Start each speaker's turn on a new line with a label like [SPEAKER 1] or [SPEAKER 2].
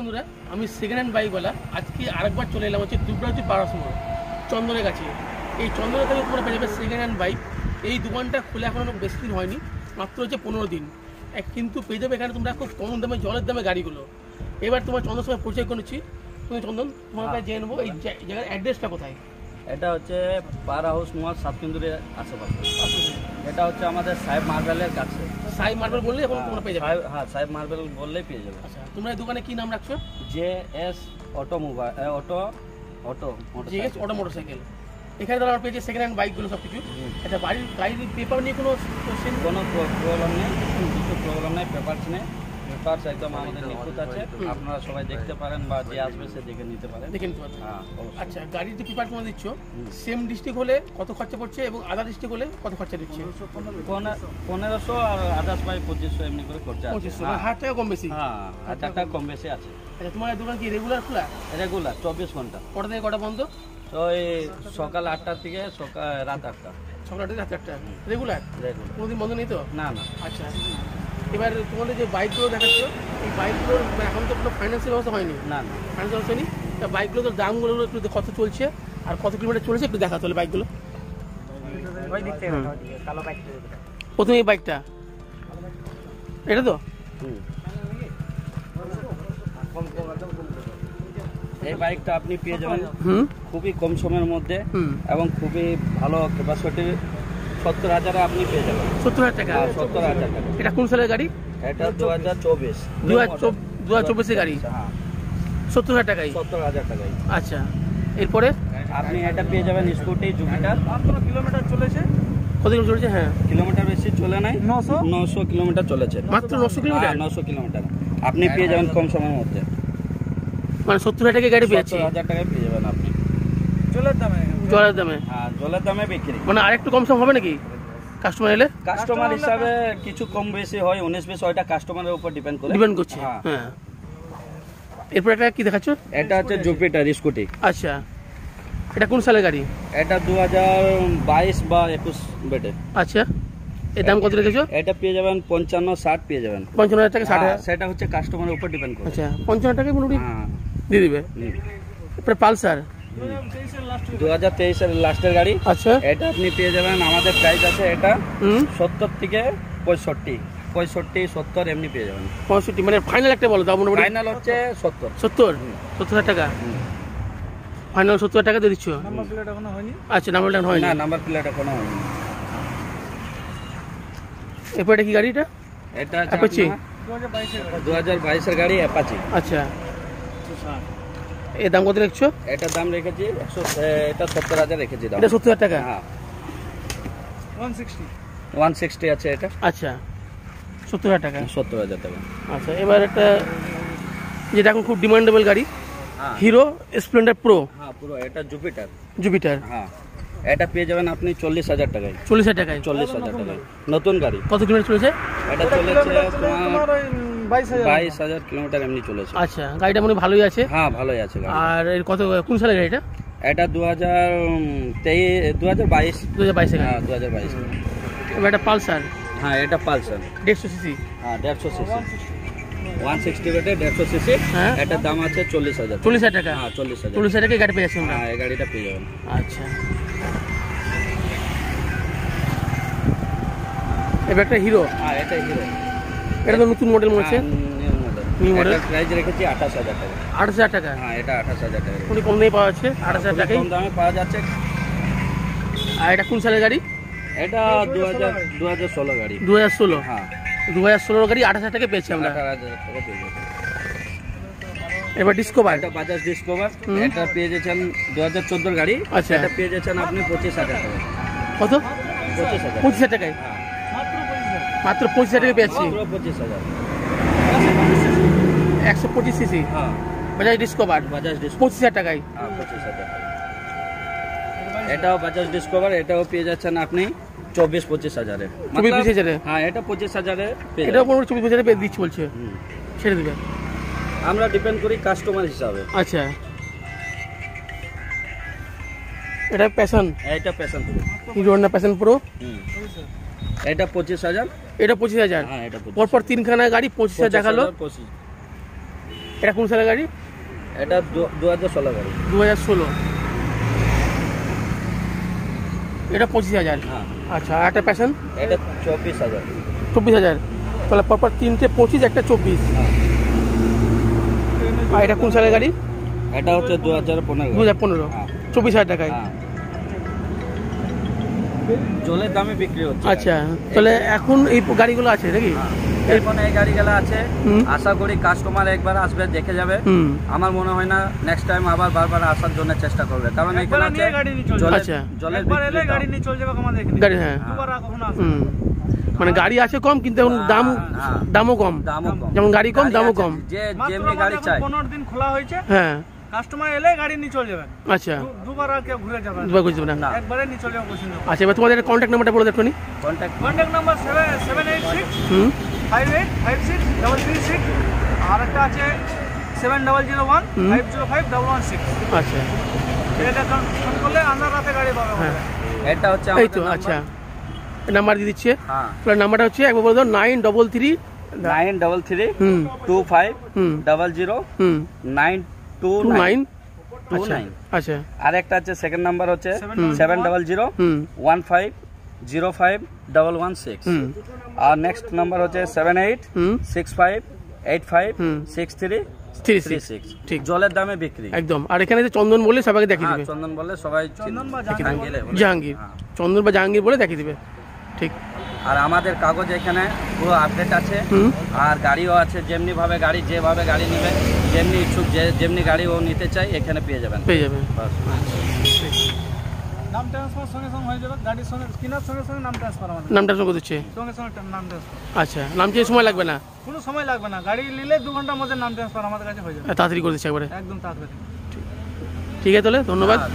[SPEAKER 1] বন্ধুরা, আমি second hand বাইকওয়ালা আজকে আরেকবার চলে এলাম হচ্ছে দুবরাজপুর পাড়ার মোড় চন্দনের কাছে। এই চন্দনের কাছে তোমরা পেয়ে যাবে সেকেন্ড হ্যান্ড বাইক। এই দোকানটা খুলে এখনও বেশি দিন হয়নি, মাত্র হচ্ছে 15 দিন। কিন্তু পেয়ে যাবে এখানে তোমরা খুব কম দামে জলের দামে গাড়িগুলো। এবার তোমার চন্দন সময় পরিচয় করেছি। তুমি চন্দন, তোমার কাছে জেনে নেবো এই জায়গার অ্যাড্রেসটা কোথায়।
[SPEAKER 2] এটা হচ্ছে পার হাউস মোড় সাতকেন্দ্রের আশেপাশে। এটা হচ্ছে আমাদের সাহেব মার্বেলের কাছে।
[SPEAKER 1] সাহেব মার্বেল বললে এখন তোমরা পেয়ে যাবে।
[SPEAKER 2] হ্যাঁ, সাহেব মার্বেল বললেই পেয়ে যাবে।
[SPEAKER 1] আচ্ছা, তোমরা এই দোকানে কি নাম রাখছো?
[SPEAKER 2] JS automobile auto
[SPEAKER 1] motorcycle. এখানে তারা আমার পেয়েছে সেকেন্ড হ্যান্ড বাইকগুলো সব কিছু। আচ্ছা, গাড়ির পেপার নিয়ে কোনো
[SPEAKER 2] প্রবলেম নেই, কিছু প্রবলেম নেই। পেপারস নেই, পেপারস একদম আমাদের নিখুঁত আছে। আপনারা সবাই দেখতে পারেন বা যে আসবে সে দেখে নিতে পারেন।
[SPEAKER 1] হ্যাঁ। আচ্ছা, গাড়ির যে পেপার তোমরা দিচ্ছ সেম ডিস্ট্রিক্ট হলে কত খরচা পড়ছে এবং আদার ডিস্ট্রিক্ট হলে কত খরচা দিচ্ছে?
[SPEAKER 2] 1500 আর আদার্স বাই 2500 এমনি করে খরচা আছে।
[SPEAKER 1] 2500, 1000 টাকা কম বেশি।
[SPEAKER 2] হ্যাঁ, 1000 টাকা কম বেশি আছে।
[SPEAKER 1] আচ্ছা, তোমার দোকান কি রেগুলার খোলা?
[SPEAKER 2] রেগুলার 24 ঘন্টা।
[SPEAKER 1] কটা থেকে কটা বন্ধ?
[SPEAKER 2] তো এই সকাল 8টা থেকে রাত 8টা।
[SPEAKER 1] সকাল 8টা থেকে রাত 8টা রেগুলার? কোনোদিন বন্ধ নেই তো?
[SPEAKER 2] না না।
[SPEAKER 1] আচ্ছা, এবার তোমাদের যে বাইকগুলো দেখাচ্ছ এই বাইকগুলোর এখন তো কোনো ফাইন্যান্সের ব্যবস্থা হয়নি?
[SPEAKER 2] না না,
[SPEAKER 1] ফাইন্যান্স ব্যবস্থা নেই। তা বাইকগুলো তো দামগুলো একটু কত চলছে আর কত কিলোমিটার চলেছে একটু দেখা তাহলে বাইকগুলো। প্রথমে এই বাইকটা এটা তো
[SPEAKER 2] এই বাইকটা আপনি পেয়ে যাবেন খুবই কম সময়ের মধ্যে এবং খুবই ভালো ক্যাপাসিটি। 70,000 আপনি পেয়ে যাবেন।
[SPEAKER 1] 70,000 টাকা?
[SPEAKER 2] 70,000 টাকা।
[SPEAKER 1] এটা কোন সালের গাড়ি?
[SPEAKER 2] এটা 2024
[SPEAKER 1] 2024 গাড়ি।
[SPEAKER 2] হ্যাঁ,
[SPEAKER 1] 70,000 টাকাই?
[SPEAKER 2] 70,000 টাকাই।
[SPEAKER 1] আচ্ছা, এরপরে
[SPEAKER 2] আপনি এটা পেয়ে যাবেন স্কুটি জুপিটার।
[SPEAKER 1] কিলোমিটার চলেছে? কত কিলোমিটার চলেছে? হ্যাঁ,
[SPEAKER 2] কিলোমিটার বেশি চলে নাই, 900 কিলোমিটার চলেছে।
[SPEAKER 1] মাত্র 900 কিলোমিটার?
[SPEAKER 2] 900 কিলোমিটার আপনি পেয়ে যাবেন কম সময়ের মধ্যে।
[SPEAKER 1] মানে 70,000 টাকা গাড়ি পেয়েছি?
[SPEAKER 2] 70,000 টাকায় পেয়ে যাবেন আপনি
[SPEAKER 1] জলের দামে?
[SPEAKER 2] হ্যাঁ, জলের দামে বিক্রি।
[SPEAKER 1] মানে আরেকটু কম সম হবে নাকি কাস্টমার এলে?
[SPEAKER 2] কাস্টমার হিসাবে কিছু কম বেশি হয়, 19-20 ওইটা কাস্টমারের উপর ডিপেন্ড
[SPEAKER 1] করছে। হ্যাঁ, এরপর এটা কি দেখাচ্ছ?
[SPEAKER 2] এটা হচ্ছে জুপিটার স্কুটি।
[SPEAKER 1] আচ্ছা, এটা কোন সালের গাড়ি?
[SPEAKER 2] এটা 2022 বা 21 বেটে।
[SPEAKER 1] আচ্ছা, এর দাম কত রেখেছো?
[SPEAKER 2] এটা পেয়ে যাবেন 55-60 পেয়ে যাবেন।
[SPEAKER 1] 55,000 টাকা? 60,000?
[SPEAKER 2] সেটা হচ্ছে কাস্টমারের উপর ডিপেন্ড করে।
[SPEAKER 1] আচ্ছা, 55,000 টাকা মোটামুটি দিয়ে দিবে। এরপরে পালসার
[SPEAKER 2] 2023 এর লাস্টের গাড়ি।
[SPEAKER 1] আচ্ছা,
[SPEAKER 2] এটা আপনি পেয়ে যাবেন, আমাদের প্রাইস আছে এটা 70 থেকে 65 এমনি পেয়ে যাবেন।
[SPEAKER 1] 65 মানে ফাইনাল একটা বলো দাও। মোটামুটি
[SPEAKER 2] ফাইনাল হচ্ছে
[SPEAKER 1] 70,000 টাকা ফাইনাল। 70,000 টাকা দিয়ে দিচ্ছ? নাম্বার প্লেট এখনো হয়নি? আচ্ছা, নাম্বার প্লেট হয়নি?
[SPEAKER 2] না, নাম্বার প্লেট এখনো হয়নি।
[SPEAKER 1] এরপর এটা কি গাড়ি? এটা অ্যাপাচি
[SPEAKER 2] 2022 এর গাড়ি অ্যাপাচি।
[SPEAKER 1] আচ্ছা, এর দাম কত রেখেছো?
[SPEAKER 2] এটার দাম রেখেছি এটা 70,000 রেখেছি দাম।
[SPEAKER 1] এটা 70,000 টাকা?
[SPEAKER 2] হ্যাঁ, 160 আছে এটা।
[SPEAKER 1] আচ্ছা, 70,000 টাকা।
[SPEAKER 2] 70,000 টাকা।
[SPEAKER 1] আচ্ছা, এবার একটা যেটা এখন খুব ডিমান্ডেবল গাড়ি, হিরো স্প্লেন্ডার প্রো।
[SPEAKER 2] হ্যাঁ, পুরো এটা
[SPEAKER 1] জুপিটার।
[SPEAKER 2] হ্যাঁ, এটা পেয়ে যাবেন আপনি 40,000 টাকায়।
[SPEAKER 1] 40,000 টাকায়?
[SPEAKER 2] 40,000 টাকায় নতুন গাড়ি।
[SPEAKER 1] কত কিলোমিটার চলেছে?
[SPEAKER 2] এটা চলেছে তোমার 22,000 কিলোমিটার এমনি চলেছে।
[SPEAKER 1] আচ্ছা, গাড়িটা মনে ভালোই আছে?
[SPEAKER 2] হ্যাঁ, ভালোই আছে গাড়ি।
[SPEAKER 1] আর এর কত কোন সালের গাড়িটা?
[SPEAKER 2] এটা 2022
[SPEAKER 1] এর?
[SPEAKER 2] হ্যাঁ, 2022।
[SPEAKER 1] এবার এটা পালসার?
[SPEAKER 2] হ্যাঁ, এটা পালসার
[SPEAKER 1] 150 সিসি।
[SPEAKER 2] হ্যাঁ, 150 সিসি 160 বেটে 150 সিসি।
[SPEAKER 1] হ্যাঁ,
[SPEAKER 2] এটার দাম আছে 40,000।
[SPEAKER 1] 40,000 টাকা?
[SPEAKER 2] হ্যাঁ, 40,000
[SPEAKER 1] টাকায় গাড়ি পেয়ে যাচ্ছেন?
[SPEAKER 2] হ্যাঁ, এই গাড়িটা পেয়ে যাবেন।
[SPEAKER 1] আচ্ছা, এবার একটা হিরো।
[SPEAKER 2] হ্যাঁ, এটা হিরো।
[SPEAKER 1] এটা তো নতুন মডেল মনে হচ্ছে? New model.
[SPEAKER 2] প্রাইস রেখেছি 28,000 টাকা।
[SPEAKER 1] 28,000 টাকা?
[SPEAKER 2] হ্যাঁ, এটা 28,000 টাকা।
[SPEAKER 1] খুবই কম দামে পাওয়া যাচ্ছে 28,000 টাকায়।
[SPEAKER 2] কম দামে পাওয়া যাচ্ছে।
[SPEAKER 1] আর এটা কোন সালের গাড়ি?
[SPEAKER 2] এটা 2016 গাড়ি।
[SPEAKER 1] 2016?
[SPEAKER 2] হ্যাঁ,
[SPEAKER 1] 2016 গাড়ি 28,000 টাকা পেয়েছি আমরা।
[SPEAKER 2] 18,000 টাকা পেয়ে যাবেন।
[SPEAKER 1] এবার ডিসকভার?
[SPEAKER 2] এটা বাজাজ ডিসকভার। এটা পেয়ে যাচ্ছেন 2014 গাড়ি।
[SPEAKER 1] আচ্ছা,
[SPEAKER 2] এটা পেয়ে যাচ্ছেন আপনি 25,000 টাকা।
[SPEAKER 1] কত? 25,000 টাকায়? মাত্র 25,000 টাকা পেয়েছি?
[SPEAKER 2] 25,000।
[SPEAKER 1] 125 সিসি?
[SPEAKER 2] হ্যাঁ,
[SPEAKER 1] বাজাজ ডিসকভার
[SPEAKER 2] বাজাজ ডিসকভার
[SPEAKER 1] 25,000 টাকায়?
[SPEAKER 2] হ্যাঁ, 25,000 টাকা। এটাও বাজাজ ডিসকভার। এটাও পেয়ে যাচ্ছেন আপনি 24-25,000 এ।
[SPEAKER 1] 24-25,000 এ?
[SPEAKER 2] হ্যাঁ, এটা 25,000 এ পেয়ে
[SPEAKER 1] এটাও 24-25,000 পেয়ে দিচ্ছি বলছে? ছেড়ে দেবে?
[SPEAKER 2] আমরা ডিপেন্ড করি কাস্টমার হিসাবে।
[SPEAKER 1] আচ্ছা, এটা প্যাশন?
[SPEAKER 2] এটা passion pro.
[SPEAKER 1] Hero Honda passion pro.
[SPEAKER 2] এটা 25,000।
[SPEAKER 1] এটা 25,000?
[SPEAKER 2] হ্যাঁ, এটা 25,000।
[SPEAKER 1] পরপর তিনখানা গাড়ি 25,000 দেখালো। এটা কোন সালের গাড়ি?
[SPEAKER 2] এটা 2016 গাড়ি।
[SPEAKER 1] 2016। এটা 25,000।
[SPEAKER 2] হ্যাঁ।
[SPEAKER 1] আচ্ছা, আর একটা প্যাশন?
[SPEAKER 2] এটা 24,000।
[SPEAKER 1] 24,000। তাহলে পরপর তিনটে 25, একটা 24। আর এটা কোন সালের গাড়ি?
[SPEAKER 2] এটা হচ্ছে 2015।
[SPEAKER 1] 2015। 24,000 টাকায়।
[SPEAKER 2] জলের দামে বিক্রি হচ্ছে।
[SPEAKER 1] আচ্ছা, তাহলে এখন এই গাড়িগুলো আছে নাকি?
[SPEAKER 2] এখন এই গাড়িগুলো আছে।
[SPEAKER 1] হুম।
[SPEAKER 2] আশা করি কাস্টমার একবার আসবে, দেখে যাবে।
[SPEAKER 1] হুম।
[SPEAKER 2] আমার মনে হয় না নেক্সট টাইম আবার বারবার আসার জন্য চেষ্টা করবে, কারণ এখানে আছে
[SPEAKER 1] আচ্ছা।
[SPEAKER 2] জলের
[SPEAKER 3] গাড়ি নিয়ে চলে যাবে আমাদের এখানে।
[SPEAKER 1] গাড়ি, হ্যাঁ।
[SPEAKER 3] দুবার কখনো আসবে।
[SPEAKER 1] হুম, মানে গাড়ি আছে কম, কিন্তু এখন দামও কম।
[SPEAKER 2] দামও কম।
[SPEAKER 1] যেমন গাড়ি কম, দামও কম।
[SPEAKER 2] যে
[SPEAKER 3] মাত্র
[SPEAKER 2] যেমনি গাড়ি
[SPEAKER 3] আমাদের
[SPEAKER 2] চাই।
[SPEAKER 3] 15 দিন খোলা হয়েছে।
[SPEAKER 1] হ্যাঁ।
[SPEAKER 3] কাস্টমার এলে গাড়ি নিয়ে চলে যাবেন।
[SPEAKER 1] আচ্ছা,
[SPEAKER 3] দুবার আর কেউ ঘুরে যাবে না।
[SPEAKER 1] দুবার বুঝতে না।
[SPEAKER 2] না।
[SPEAKER 3] একবারে নিয়ে চলে যাবো পছন্দ করে।
[SPEAKER 1] আচ্ছা, এবার তোমাদের কন্ট্যাক্ট নাম্বারটা বলে দেখো নি।
[SPEAKER 3] কন্ট্যাক্ট নাম্বার 786
[SPEAKER 1] হুম।
[SPEAKER 3] 5856 336। আর একটা আছে 7001 505 116।
[SPEAKER 1] আচ্ছা,
[SPEAKER 3] এটা ফোন করলে আন্দার রাতে গাড়ি পাবে।
[SPEAKER 1] হ্যাঁ,
[SPEAKER 2] এটা হচ্ছে
[SPEAKER 1] এই তো। আচ্ছা, নাম্বার দিয়ে দিচ্ছে।
[SPEAKER 2] হ্যাঁ।
[SPEAKER 1] তাহলে নাম্বারটা হচ্ছে একবার বলে দাও, 933
[SPEAKER 2] 933
[SPEAKER 1] হুম
[SPEAKER 2] 25
[SPEAKER 1] হুম
[SPEAKER 2] 00
[SPEAKER 1] হুম
[SPEAKER 2] 929।
[SPEAKER 1] 29। আচ্ছা,
[SPEAKER 2] 29।
[SPEAKER 1] আচ্ছা,
[SPEAKER 2] আর একটা আছে সেকেন্ড নাম্বার হচ্ছে 700
[SPEAKER 1] হুম
[SPEAKER 2] 15 05 116।
[SPEAKER 1] হুম
[SPEAKER 2] আর নেক্সট নাম্বার হচ্ছে 78
[SPEAKER 1] হুম
[SPEAKER 2] 65 85
[SPEAKER 1] হুম।
[SPEAKER 2] 63
[SPEAKER 1] 36।
[SPEAKER 2] 36।
[SPEAKER 1] ঠিক,
[SPEAKER 2] জলের দামে বিক্রি।
[SPEAKER 1] একদম। আর এখানে যে চন্দন বলে সবাইকে দেখিয়ে
[SPEAKER 2] হ্যাঁ,
[SPEAKER 1] দিবে।
[SPEAKER 2] চন্দন বলে সবাই
[SPEAKER 3] চন্দন বা
[SPEAKER 2] জাহাঙ্গীর বলে।
[SPEAKER 1] জাহাঙ্গীর,
[SPEAKER 2] হ্যাঁ।
[SPEAKER 1] চন্দন বা জাহাঙ্গীর বলে দেখিয়ে দিবে। ঠিক।
[SPEAKER 2] আর আমাদের কাগজ এখানে পুরো আপডেট আছে।
[SPEAKER 1] হুম।
[SPEAKER 2] আর গাড়িও আছে, যেমনি ভাবে গাড়ি যেভাবে গাড়ি নেবে, যেমনি ইচ্ছুক যেমনি গাড়ি ও নিতে চাই এখানে পেয়ে যাবেন।
[SPEAKER 1] পেয়ে যাবে।
[SPEAKER 2] বাস।
[SPEAKER 3] নাম ট্রান্সফার সঙ্গে সঙ্গে হয়ে যাবে। গাড়ির সঙ্গে কেনার সঙ্গে সঙ্গে নাম ট্রান্সফার আমাদের
[SPEAKER 1] নামটা সঙ্গে দিচ্ছে।
[SPEAKER 3] সঙ্গে সঙ্গে নাম ট্রান্সফার।
[SPEAKER 1] আচ্ছা, নাম চেয়ে সময় লাগবে না,
[SPEAKER 3] কোনো সময় লাগবে না। গাড়ি নিলে 2 ঘন্টার মধ্যে নাম ট্রান্সফার আমাদের কাছে হয়ে যাবে।
[SPEAKER 1] তাড়াতাড়ি করে দিচ্ছে একবারে।
[SPEAKER 3] একদম তাড়াতাড়ি।
[SPEAKER 1] ঠিক আছে, তাহলে ধন্যবাদ।
[SPEAKER 2] হ্যাঁ।